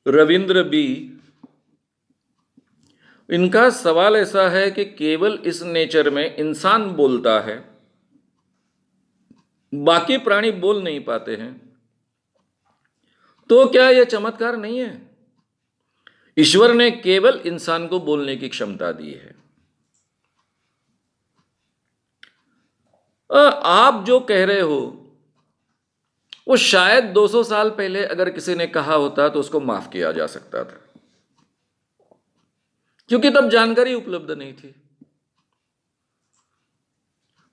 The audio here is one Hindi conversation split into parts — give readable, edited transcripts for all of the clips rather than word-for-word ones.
रविंद्र बी, इनका सवाल ऐसा है कि केवल इस नेचर में इंसान बोलता है, बाकी प्राणी बोल नहीं पाते हैं, तो क्या यह चमत्कार नहीं है? ईश्वर ने केवल इंसान को बोलने की क्षमता दी है। आप जो कह रहे हो वो शायद 200 साल पहले अगर किसी ने कहा होता तो उसको माफ किया जा सकता था, क्योंकि तब जानकारी उपलब्ध नहीं थी।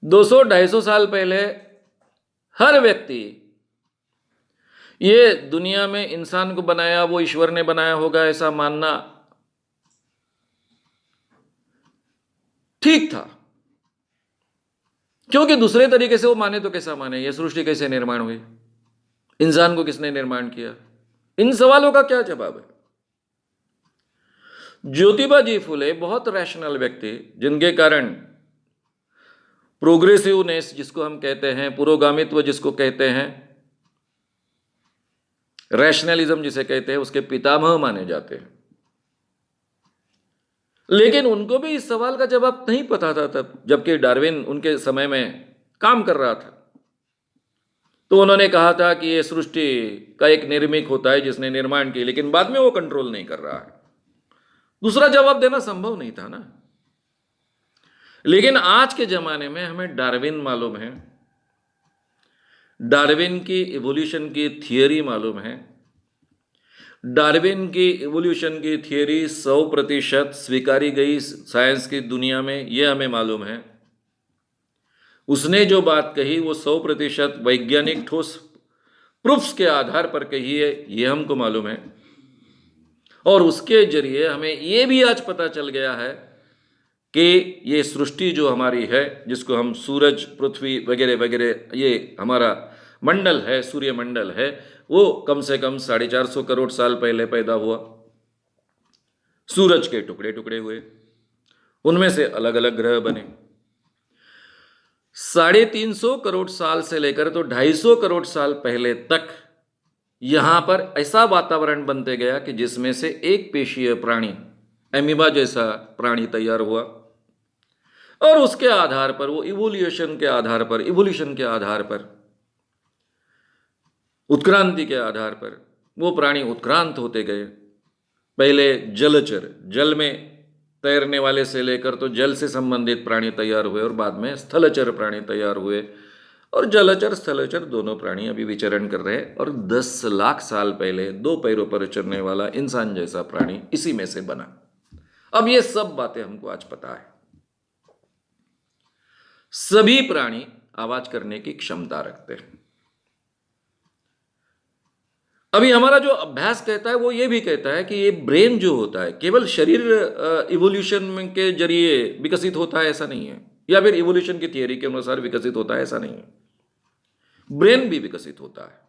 200-250 साल पहले हर व्यक्ति ये दुनिया में इंसान को बनाया वो ईश्वर ने बनाया होगा ऐसा मानना ठीक था, क्योंकि दूसरे तरीके से वो माने तो कैसा माने, ये सृष्टि कैसे निर्माण हुई, इंसान को किसने निर्माण किया? इन सवालों का क्या जवाब है? ज्योतिबा जी फुले बहुत रैशनल व्यक्ति, जिनके कारण प्रोग्रेसिवनेस जिसको हम कहते हैं, पुरोगामित्व जिसको कहते हैं, रैशनलिज्म जिसे कहते हैं, उसके पितामह माने जाते हैं। लेकिन उनको भी इस सवाल का जवाब नहीं पता था तब, जबकि डार्विन उनके समय में काम कर रहा था। तो उन्होंने कहा था कि ये सृष्टि का एक निर्मिक होता है जिसने निर्माण की, लेकिन बाद में वो कंट्रोल नहीं कर रहा है। दूसरा जवाब देना संभव नहीं था ना। लेकिन आज के जमाने में हमें डार्विन मालूम है, डार्विन की इवोल्यूशन की थियरी मालूम है। डार्विन की इवोल्यूशन की थियरी 100% स्वीकारी गई साइंस की दुनिया में, यह हमें मालूम है। उसने जो बात कही वो 100% वैज्ञानिक ठोस प्रूफ्स के आधार पर कही है, यह हमको मालूम है। और उसके जरिए हमें यह भी आज पता चल गया है कि ये सृष्टि जो हमारी है, जिसको हम सूरज, पृथ्वी वगैरह वगैरह, ये हमारा मंडल है, सूर्य मंडल है, वो कम से कम 450 करोड़ साल पहले पैदा हुआ। सूरज के टुकड़े टुकड़े हुए, उनमें से अलग अलग ग्रह बने। 350 करोड़ साल से लेकर तो 250 करोड़ साल पहले तक यहां पर ऐसा वातावरण बनते गया कि जिसमें से एक पेशीय प्राणी, एमीबा जैसा प्राणी तैयार हुआ। और उसके आधार पर वो इवोल्यूशन के आधार पर, उत्क्रांति के आधार पर वो प्राणी उत्क्रांत होते गए। पहले जलचर, जल में तैरने वाले से लेकर तो जल से संबंधित प्राणी तैयार हुए, और बाद में स्थलचर प्राणी तैयार हुए। और जलचर स्थलचर दोनों प्राणी अभी विचरण कर रहे हैं। और 10 लाख साल पहले 2 पैरों पर चलने वाला इंसान जैसा प्राणी इसी में से बना। अब ये सब बातें हमको आज पता है। सभी प्राणी आवाज करने की क्षमता रखते हैं। अभी हमारा जो अभ्यास कहता है वो ये भी कहता है कि ये ब्रेन जो होता है केवल शरीर इवोल्यूशन के जरिए विकसित होता है ऐसा नहीं है, या फिर इवोल्यूशन की थियरी के अनुसार विकसित होता है ऐसा नहीं है। ब्रेन भी विकसित होता है।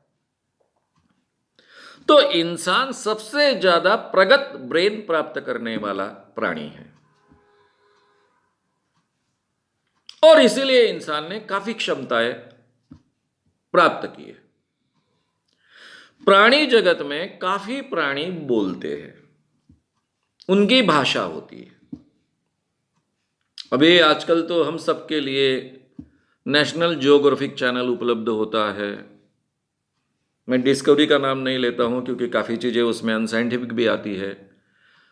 तो इंसान सबसे ज्यादा प्रगत ब्रेन प्राप्त करने वाला प्राणी है, और इसीलिए इंसान ने काफी क्षमताएं प्राप्त की है। प्राणी जगत में काफी प्राणी बोलते हैं, उनकी भाषा होती है। अभी आजकल तो हम सबके लिए नेशनल जियोग्राफिक चैनल उपलब्ध होता है। मैं डिस्कवरी का नाम नहीं लेता हूं क्योंकि काफ़ी चीज़ें उसमें अनसाइंटिफिक भी आती है,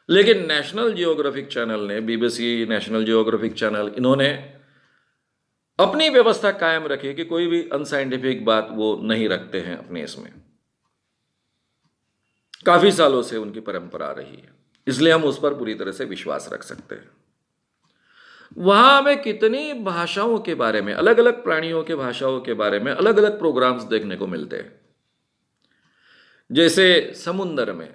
लेकिन नेशनल जियोग्राफिक चैनल ने, बीबीसी नेशनल जियोग्राफिक चैनल, इन्होंने अपनी व्यवस्था कायम रखी कि कोई भी अनसाइंटिफिक बात वो नहीं रखते हैं अपने इसमें। काफ़ी सालों से उनकी परंपरा रही है, इसलिए हम उस पर पूरी तरह से विश्वास रख सकते हैं। वहां हमें कितनी भाषाओं के बारे में, अलग अलग प्राणियों के भाषाओं के बारे में अलग अलग प्रोग्राम्स देखने को मिलते हैं। जैसे समुद्र में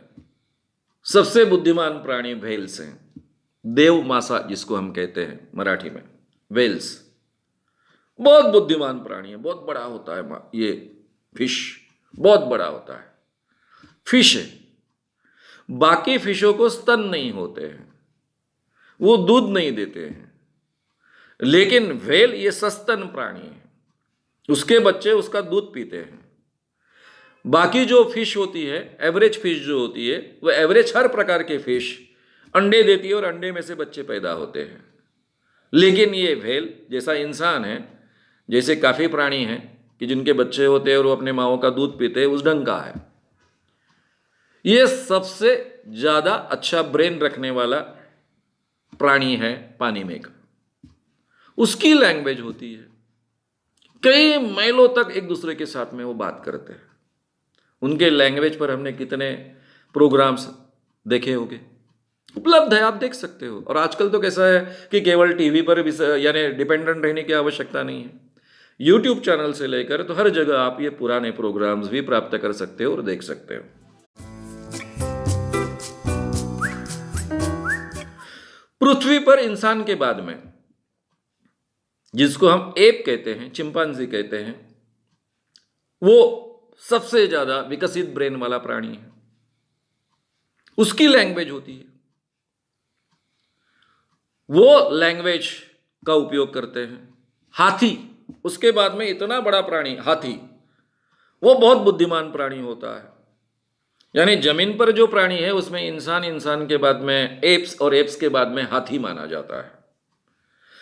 सबसे बुद्धिमान प्राणी व्हेल्स हैं, देव मासा जिसको हम कहते हैं मराठी में, व्हेल्स बहुत बुद्धिमान प्राणी है, बहुत बड़ा होता है। ये फिश बहुत बड़ा होता है, फिश है। बाकी फिशों को स्तन नहीं होते हैं, वो दूध नहीं देते हैं, लेकिन व्हेल ये सस्तन प्राणी है, उसके बच्चे उसका दूध पीते हैं। बाकी जो फिश होती है, एवरेज फिश जो होती है, वो एवरेज हर प्रकार के फिश अंडे देती है और अंडे में से बच्चे पैदा होते हैं। लेकिन ये व्हेल जैसा इंसान है, जैसे काफ़ी प्राणी हैं कि जिनके बच्चे होते हैं और वो अपने माओ का दूध पीते हैं, उस ढंग का है। ये सबसे ज़्यादा अच्छा ब्रेन रखने वाला प्राणी है पानी में का। उसकी लैंग्वेज होती है, कई माइलों तक एक दूसरे के साथ में वो बात करते हैं। उनके लैंग्वेज पर हमने कितने प्रोग्राम्स देखे होंगे, उपलब्ध है, आप देख सकते हो। और आजकल तो कैसा है कि केवल टीवी पर यानी डिपेंडेंट रहने की आवश्यकता नहीं है। यूट्यूब चैनल से लेकर तो हर जगह आप ये पुराने प्रोग्राम्स भी प्राप्त कर सकते हो और देख सकते हो। पृथ्वी पर इंसान के बाद में जिसको हम एप कहते हैं, चिंपांजी कहते हैं, वो सबसे ज्यादा विकसित ब्रेन वाला प्राणी है। उसकी लैंग्वेज होती है, वो लैंग्वेज का उपयोग करते हैं। हाथी, उसके बाद में इतना बड़ा प्राणी हाथी, वो बहुत बुद्धिमान प्राणी होता है। यानी जमीन पर जो प्राणी है उसमें इंसान के बाद में एप्स और एप्स के बाद में हाथी माना जाता है।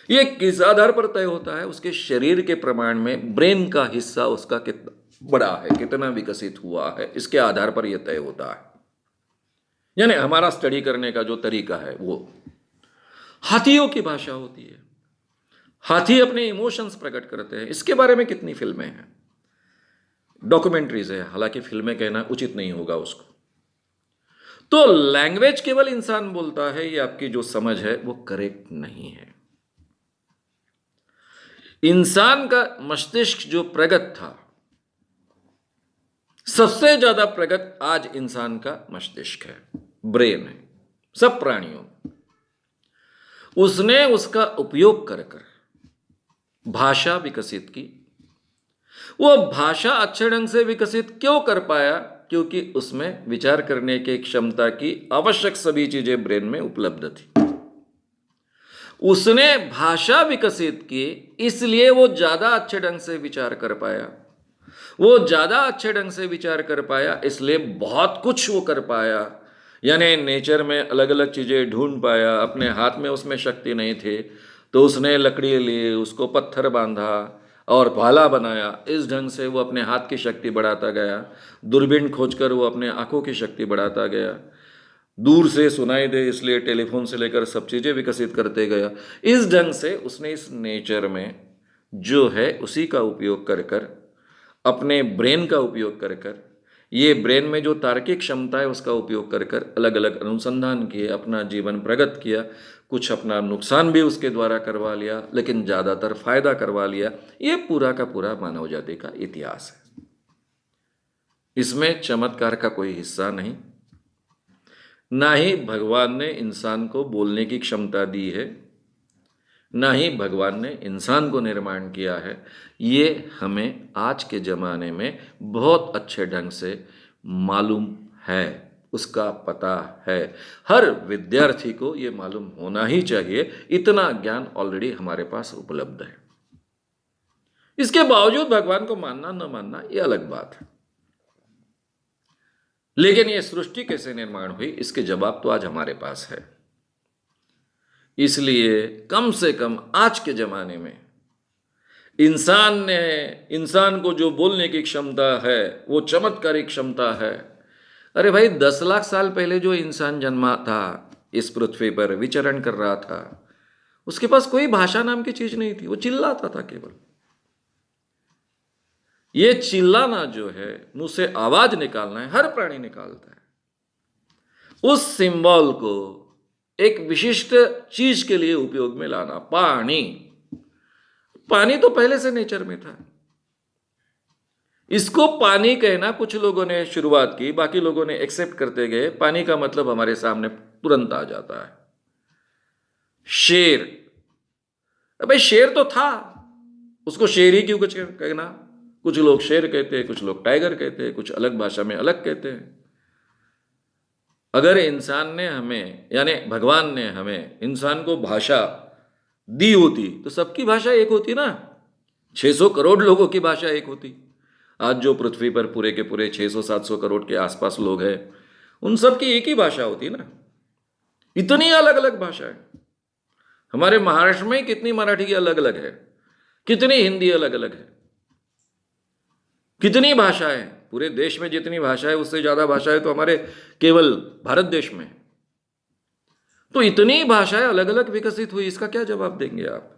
ये किस आधार पर तय होता है? उसके शरीर के प्रमाण में ब्रेन का हिस्सा उसका कितना बड़ा है, कितना विकसित हुआ है, इसके आधार पर यह तय होता है। यानी हमारा स्टडी करने का जो तरीका है वो। हाथियों की भाषा होती है, हाथी अपने इमोशंस प्रकट करते हैं। इसके बारे में कितनी फिल्में हैं, डॉक्यूमेंट्रीज है, हालांकि फिल्में कहना उचित नहीं होगा उसको। तो लैंग्वेज केवल इंसान बोलता है, ये आपकी जो समझ है वो करेक्ट नहीं है। इंसान का मस्तिष्क जो प्रगत था, सबसे ज्यादा प्रगत आज इंसान का मस्तिष्क है, ब्रेन है, सब प्राणियों। उसने उसका उपयोग कर कर भाषा विकसित की। वो भाषा अच्छे ढंग से विकसित क्यों कर पाया? क्योंकि उसमें विचार करने की क्षमता की आवश्यक सभी चीजें ब्रेन में उपलब्ध थी। उसने भाषा विकसित की, इसलिए वो ज्यादा अच्छे ढंग से विचार कर पाया। वो ज्यादा अच्छे ढंग से विचार कर पाया, इसलिए बहुत कुछ वो कर पाया। यानी नेचर में अलग अलग चीजें ढूंढ पाया। अपने हाथ में उसमें शक्ति नहीं थी तो उसने लकड़ी ली, उसको पत्थर बांधा और भाला बनाया। इस ढंग से वो अपने हाथ की शक्ति बढ़ाता गया। दूरबीन खोजकर वो अपने आंखों की शक्ति बढ़ाता गया। दूर से सुनाई दे इसलिए टेलीफोन से लेकर सब चीज़ें विकसित करते गया। इस ढंग से उसने इस नेचर में जो है उसी का उपयोग कर कर, अपने ब्रेन का उपयोग कर कर, ये ब्रेन में जो तार्किक क्षमता है उसका उपयोग कर कर अलग अलग अनुसंधान किए, अपना जीवन प्रगत किया। कुछ अपना नुकसान भी उसके द्वारा करवा लिया, लेकिन ज़्यादातर फायदा करवा लिया। ये पूरा का पूरा मानव जाति का इतिहास है। इसमें चमत्कार का कोई हिस्सा नहीं, ना ही भगवान ने इंसान को बोलने की क्षमता दी है, ना ही भगवान ने इंसान को निर्माण किया है। ये हमें आज के ज़माने में बहुत अच्छे ढंग से मालूम है, उसका पता है। हर विद्यार्थी को ये मालूम होना ही चाहिए। इतना ज्ञान ऑलरेडी हमारे पास उपलब्ध है। इसके बावजूद भगवान को मानना न मानना ये अलग बात है। लेकिन ये सृष्टि कैसे निर्माण हुई, इसके जवाब तो आज हमारे पास है। इसलिए कम से कम आज के ज़माने में इंसान को जो बोलने की क्षमता है वो चमत्कारिक क्षमता है। अरे भाई, 10 लाख साल पहले जो इंसान जन्मा था, इस पृथ्वी पर विचरण कर रहा था, उसके पास कोई भाषा नाम की चीज नहीं थी। वो चिल्लाता था केवल। ये चिल्लाना जो है, मुंह से आवाज निकालना है, हर प्राणी निकालता है। उस सिंबल को एक विशिष्ट चीज के लिए उपयोग में लाना, पानी तो पहले से नेचर में था। इसको पानी कहना कुछ लोगों ने शुरुआत की, बाकी लोगों ने एक्सेप्ट करते गए। पानी का मतलब हमारे सामने तुरंत आ जाता है। शेर, भाई शेर तो था, उसको शेर ही क्यों कुछ कहना? कुछ लोग शेर कहते हैं, कुछ लोग टाइगर कहते हैं, कुछ अलग भाषा में अलग कहते हैं। अगर इंसान ने हमें, यानी भगवान ने हमें, इंसान को भाषा दी होती तो सबकी भाषा एक होती ना। 600 करोड़ लोगों की भाषा एक होती। आज जो पृथ्वी पर पूरे के पूरे 600-700 करोड़ के आसपास लोग हैं, उन सब की एक ही भाषा होती ना। इतनी अलग अलग भाषाएं। हमारे महाराष्ट्र में कितनी मराठी की अलग अलग है, कितनी हिंदी अलग अलग है, कितनी भाषाएं। पूरे देश में जितनी भाषा है उससे ज्यादा भाषाएं तो हमारे केवल भारत देश में। तो इतनी भाषाएं अलग अलग विकसित हुई, इसका क्या जवाब देंगे आप?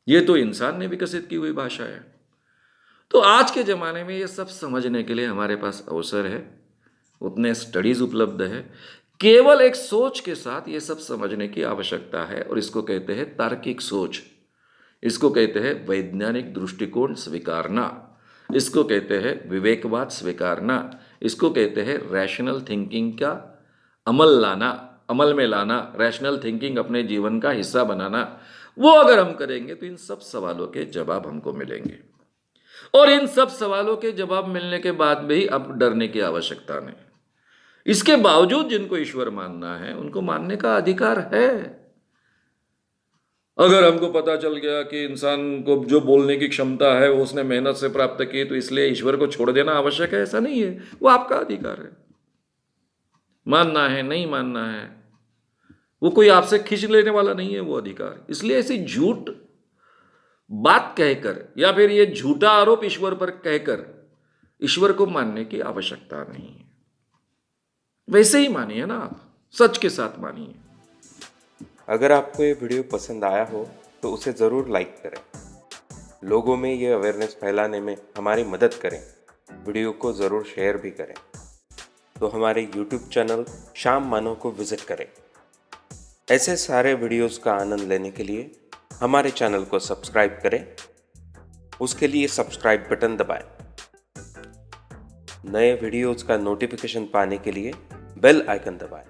ये तो इंसान ने विकसित की हुई भाषा है। तो आज के जमाने में ये सब समझने के लिए हमारे पास अवसर है, उतने स्टडीज उपलब्ध है। केवल एक सोच के साथ ये सब समझने की आवश्यकता है, और इसको कहते हैं तार्किक सोच, इसको कहते हैं वैज्ञानिक दृष्टिकोण स्वीकारना, इसको कहते हैं विवेकवाद स्वीकारना, इसको कहते हैं रैशनल थिंकिंग का अमल में लाना, रैशनल थिंकिंग अपने जीवन का हिस्सा बनाना। वो अगर हम करेंगे तो इन सब सवालों के जवाब हमको मिलेंगे। और इन सब सवालों के जवाब मिलने के बाद भी अब डरने की आवश्यकता नहीं। इसके बावजूद जिनको ईश्वर मानना है उनको मानने का अधिकार है। अगर हमको पता चल गया कि इंसान को जो बोलने की क्षमता है वो उसने मेहनत से प्राप्त की, तो इसलिए ईश्वर को छोड़ देना आवश्यक है, ऐसा नहीं है। वो आपका अधिकार है, मानना है नहीं मानना है, वो कोई आपसे खींच लेने वाला नहीं है वो अधिकार। इसलिए ऐसी झूठ बात कहकर या फिर ये झूठा आरोप ईश्वर पर कहकर ईश्वर को मानने की आवश्यकता नहीं है। वैसे ही मानिए ना, आप सच के साथ मानिए। अगर आपको ये वीडियो पसंद आया हो तो उसे ज़रूर लाइक करें, लोगों में ये अवेयरनेस फैलाने में हमारी मदद करें। वीडियो को ज़रूर शेयर भी करें। तो हमारे YouTube चैनल श्याम मानव को विज़िट करें। ऐसे सारे वीडियोस का आनंद लेने के लिए हमारे चैनल को सब्सक्राइब करें। उसके लिए सब्सक्राइब बटन दबाएं। नए वीडियोस का नोटिफिकेशन पाने के लिए बेल आइकन दबाएं।